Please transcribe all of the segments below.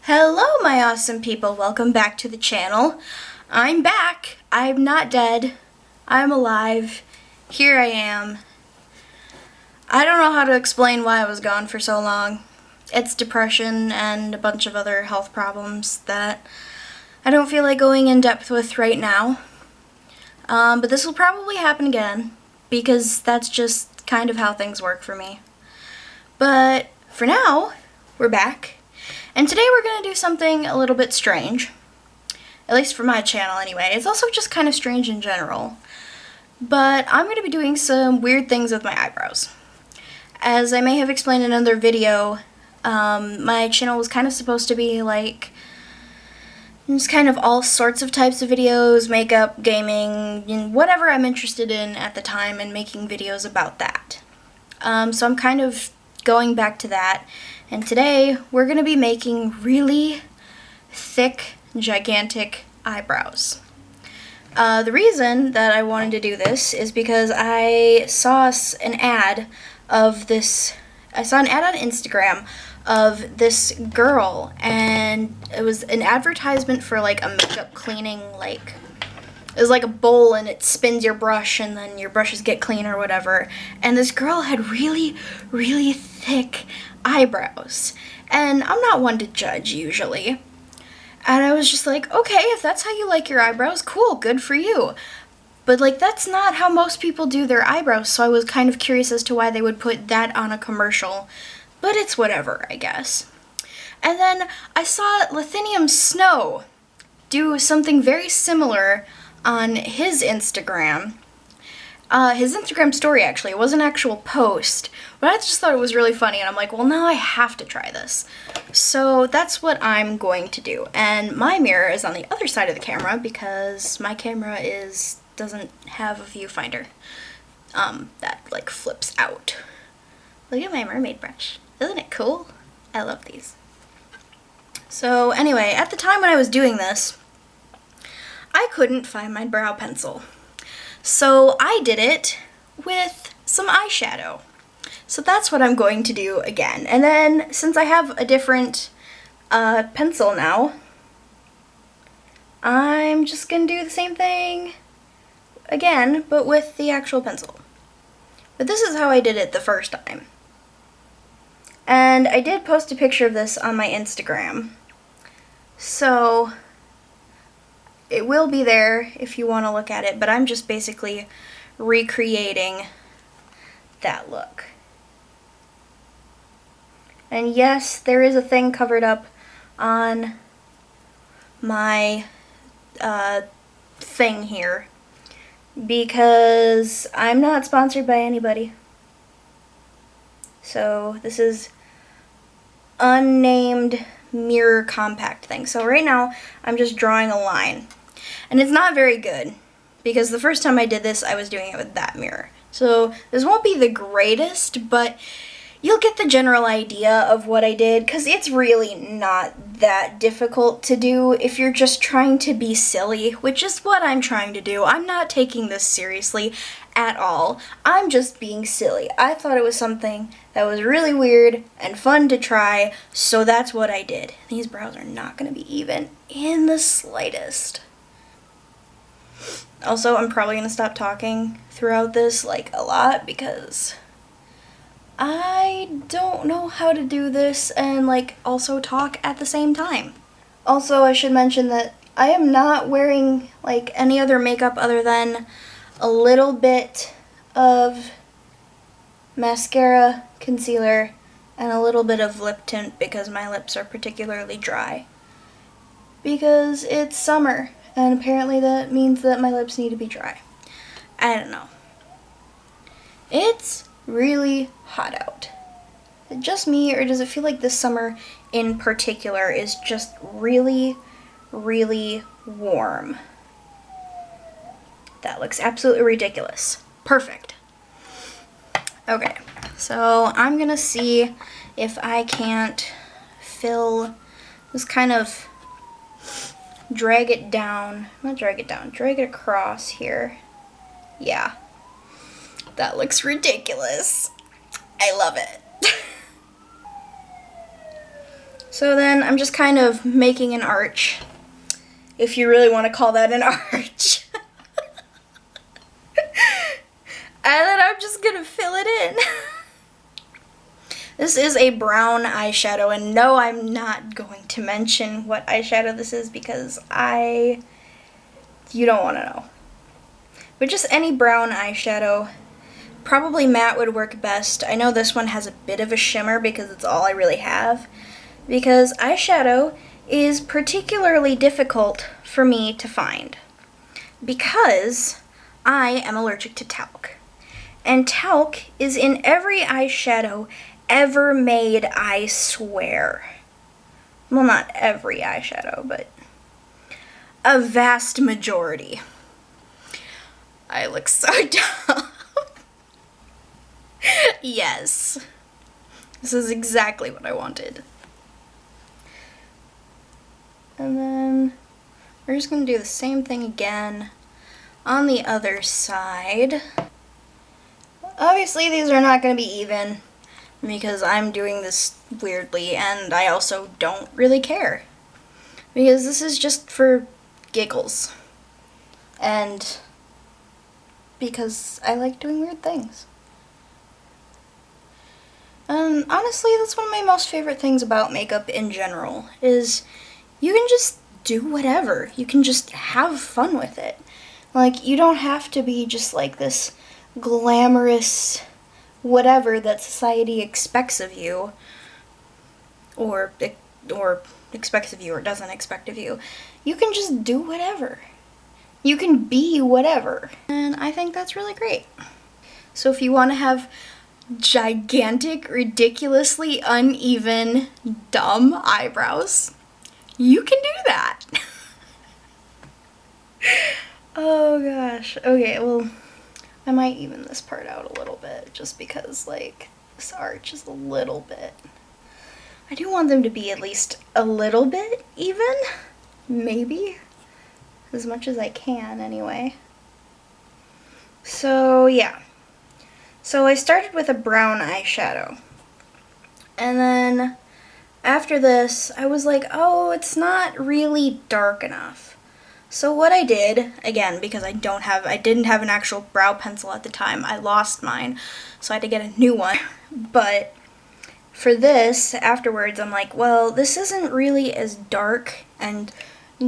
Hello, my awesome people. Welcome back to the channel. I'm back. I'm not dead. I'm alive. Here I am. I don't know how to explain why I was gone for so long. It's depression and a bunch of other health problems that I don't feel like going in depth with right now. But this will probably happen again because that's just kind of how things work for me. But for now, we're back. And today we're going to do something a little bit strange. At least for my channel anyway. It's also just kind of strange in general. But I'm going to be doing some weird things with my eyebrows. As I may have explained in another video, my channel was kind of supposed to be like just kind of all sorts of types of videos, makeup, gaming, whatever I'm interested in at the time, and making videos about that. So I'm kind of going back to that. And today, we're going to be making really thick, gigantic eyebrows. The reason that I wanted to do this is because I saw an ad of this, I saw an ad on Instagram of this girl, and it was an advertisement for like a makeup cleaning, like, it was like a bowl and it spins your brush and then your brushes get clean or whatever. And this girl had really, really thick eyebrows. And I'm not one to judge usually. And I was just like, okay, if that's how you like your eyebrows, cool, good for you. But like, that's not how most people do their eyebrows, so I was kind of curious as to why they would put that on a commercial. But it's whatever, I guess. And then I saw Lithium Snow do something very similar on his Instagram. His Instagram story, actually. It was an actual post, but I just thought it was really funny, and I'm like, well, now I have to try this. So that's what I'm going to do. And my mirror is on the other side of the camera because my camera doesn't have a viewfinder that like flips out. Look at my mermaid brush. Isn't it cool? I love these. So anyway, at the time when I was doing this, I couldn't find my brow pencil. So I did it with some eyeshadow. So that's what I'm going to do again. And then since I have a different pencil now, I'm just going to do the same thing again, but with the actual pencil. But this is how I did it the first time. And I did post a picture of this on my Instagram. So it will be there if you want to look at it, but I'm just basically recreating that look. And yes, there is a thing covered up on my thing here because I'm not sponsored by anybody. So this is unnamed mirror compact thing. So right now I'm just drawing a line. And it's not very good because the first time I did this I was doing it with that mirror. So this won't be the greatest, but you'll get the general idea of what I did because it's really not that difficult to do if you're just trying to be silly, which is what I'm trying to do. I'm not taking this seriously at all. I'm just being silly. I thought it was something that was really weird and fun to try, so that's what I did. These brows are not going to be even in the slightest. Also, I'm probably going to stop talking throughout this, like, a lot, because I don't know how to do this and, like, also talk at the same time. Also, I should mention that I am not wearing, like, any other makeup other than a little bit of mascara, concealer, and a little bit of lip tint because my lips are particularly dry. Because it's summer, and apparently that means that my lips need to be dry. I don't know. It's really hot out. Is it just me, or does it feel like this summer in particular is just really, really warm? That looks absolutely ridiculous. Perfect. Okay, so I'm gonna see if I can't just kind of drag it down, drag it across here. Yeah, that looks ridiculous. I love it. So then I'm just kind of making an arch, if you really want to call that an arch. And then I'm just gonna fill it in. This is a brown eyeshadow, and no, I'm not going to mention what eyeshadow this is because you don't want to know. But just any brown eyeshadow. Probably matte would work best. I know this one has a bit of a shimmer because it's all I really have. Because eyeshadow is particularly difficult for me to find. Because I am allergic to talc. And talc is in every eyeshadow ever made, I swear. Well, not every eyeshadow, but a vast majority. I look so dumb. Yes. This is exactly what I wanted. And then we're just going to do the same thing again on the other side. Obviously, these are not going to be even because I'm doing this weirdly, and I also don't really care. Because this is just for giggles. And because I like doing weird things. And honestly, that's one of my most favorite things about makeup in general, is you can just do whatever. You can just have fun with it. Like, you don't have to be just like this glamorous whatever that society expects of you, or expects of you, or doesn't expect of you. You can just do whatever. You can be whatever. And I think that's really great. So if you want to have gigantic, ridiculously uneven, dumb eyebrows, you can do that. Oh gosh. Okay, well, I might even this part out a little bit just because, like, this arch is a little bit. I do want them to be at least a little bit even. Maybe. As much as I can, anyway. So, yeah. So I started with a brown eyeshadow. And then after this, I was like, oh, it's not really dark enough. So what I did, again, because I didn't have an actual brow pencil at the time, I lost mine, so I had to get a new one. But for this, afterwards, I'm like, well, this isn't really as dark and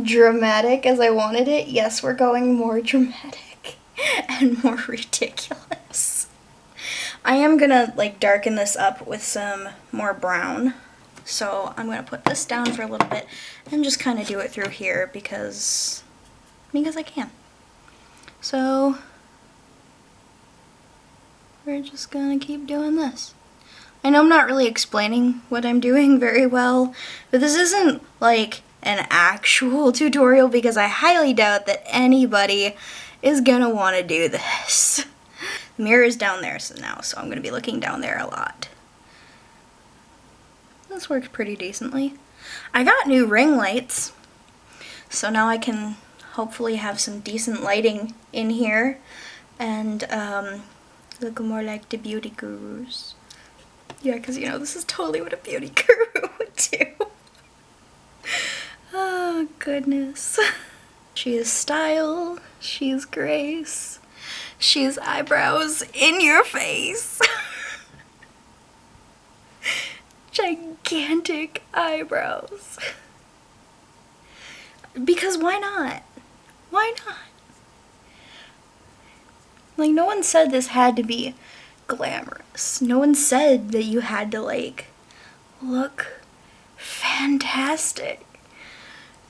dramatic as I wanted it. Yes, we're going more dramatic and more ridiculous. I am gonna, like, darken this up with some more brown. So I'm gonna put this down for a little bit and just kind of do it through here because I can. So we're just gonna keep doing this. I know I'm not really explaining what I'm doing very well, but this isn't like an actual tutorial because I highly doubt that anybody is gonna want to do this. The mirror is down there now, so I'm gonna be looking down there a lot. This works pretty decently. I got new ring lights, so now I can hopefully have some decent lighting in here and look more like the beauty gurus. Yeah, because, you know, this is totally what a beauty guru would do. Oh, goodness. She is style, she's grace, she's eyebrows in your face. Gigantic eyebrows. Because why not? Why not? Like, no one said this had to be glamorous. No one said that you had to, like, look fantastic.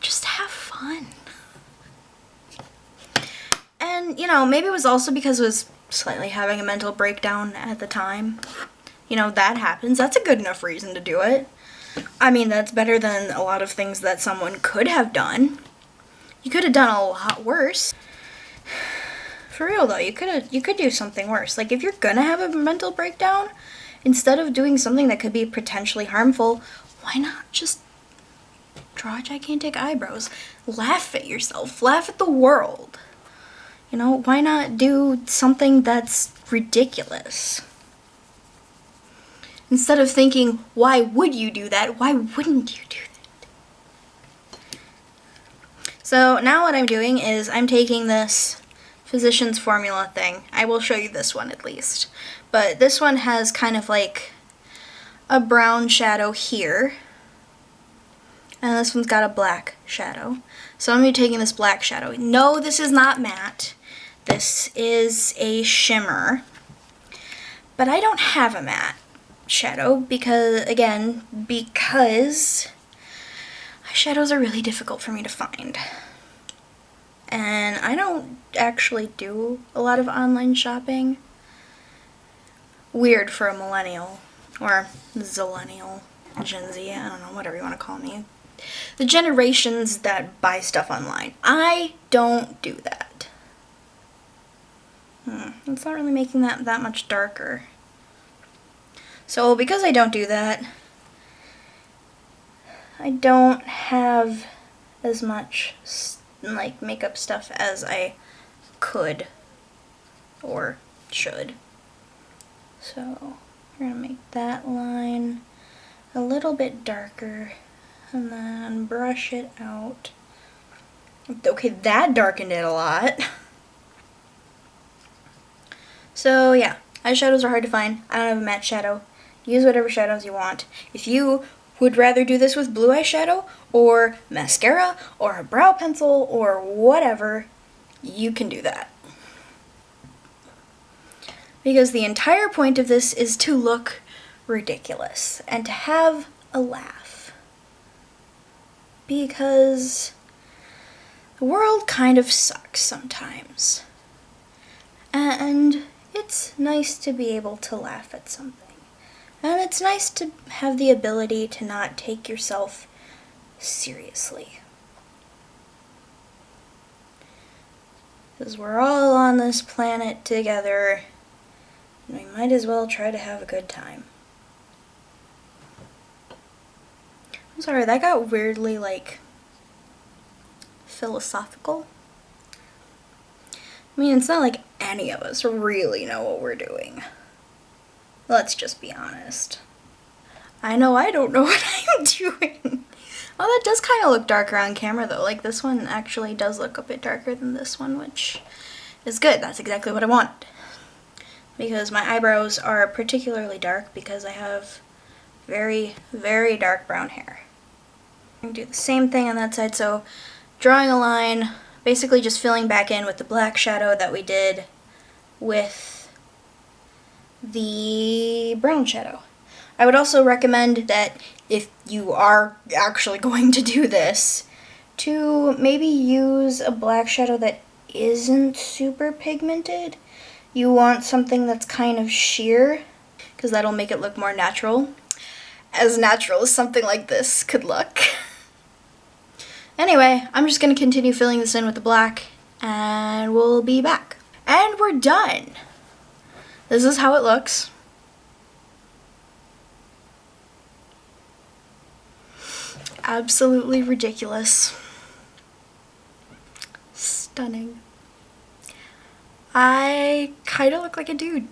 Just have fun. And, you know, maybe it was also because I was slightly having a mental breakdown at the time. You know, that happens. That's a good enough reason to do it. I mean, that's better than a lot of things that someone could have done. You could have done a lot worse. For real though, you could do something worse. Like, if you're gonna have a mental breakdown, instead of doing something that could be potentially harmful, why not just draw gigantic eyebrows? Laugh at yourself. Laugh at the world. You know, why not do something that's ridiculous? Instead of thinking, why would you do that? Why wouldn't you do that? So now what I'm doing is I'm taking this Physicians Formula thing. I will show you this one at least. But this one has kind of like a brown shadow here. And this one's got a black shadow. So I'm going to be taking this black shadow. No, this is not matte. This is a shimmer. But I don't have a matte shadow because shadows are really difficult for me to find. And I don't actually do a lot of online shopping. Weird for a millennial or zillennial, Gen Z, I don't know, whatever you want to call me. The generations that buy stuff online. I don't do that. It's not really making that much darker. So because I don't do that, I don't have as much like makeup stuff as I could or should. So we're gonna make that line a little bit darker and then brush it out. Okay, that darkened it a lot. So yeah, eyeshadows are hard to find. I don't have a matte shadow. Use whatever shadows you want. If you would rather do this with blue eyeshadow or mascara or a brow pencil or whatever, you can do that. Because the entire point of this is to look ridiculous and to have a laugh. Because the world kind of sucks sometimes. And it's nice to be able to laugh at something. And it's nice to have the ability to not take yourself seriously. Because we're all on this planet together, and we might as well try to have a good time. I'm sorry, that got weirdly, like, philosophical. I mean, it's not like any of us really know what we're doing. Let's just be honest. I know I don't know what I'm doing. Oh, that does kind of look darker on camera though. Like this one actually does look a bit darker than this one, which is good. That's exactly what I want. Because my eyebrows are particularly dark because I have very, very dark brown hair. I'm gonna do the same thing on that side. So drawing a line, basically just filling back in with the black shadow that we did with the brown shadow. I would also recommend that if you are actually going to do this, to maybe use a black shadow that isn't super pigmented. You want something that's kind of sheer, because that'll make it look more natural. As natural as something like this could look. Anyway, I'm just going to continue filling this in with the black, and we'll be back. And we're done! This is how it looks. Absolutely ridiculous. Stunning. I kind of look like a dude.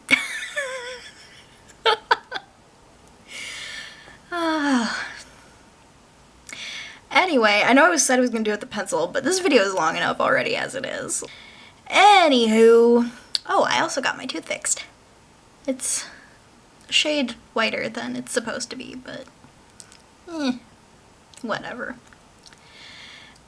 Anyway, I know I said I was going to do it with the pencil, but this video is long enough already as it is. Anywho, oh, I also got my tooth fixed. It's a shade whiter than it's supposed to be, but whatever.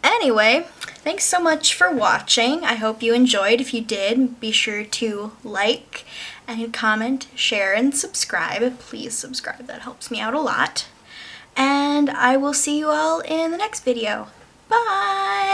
Anyway, thanks so much for watching. I hope you enjoyed. If you did, be sure to like and comment, share, and subscribe. Please subscribe. That helps me out a lot. And I will see you all in the next video. Bye!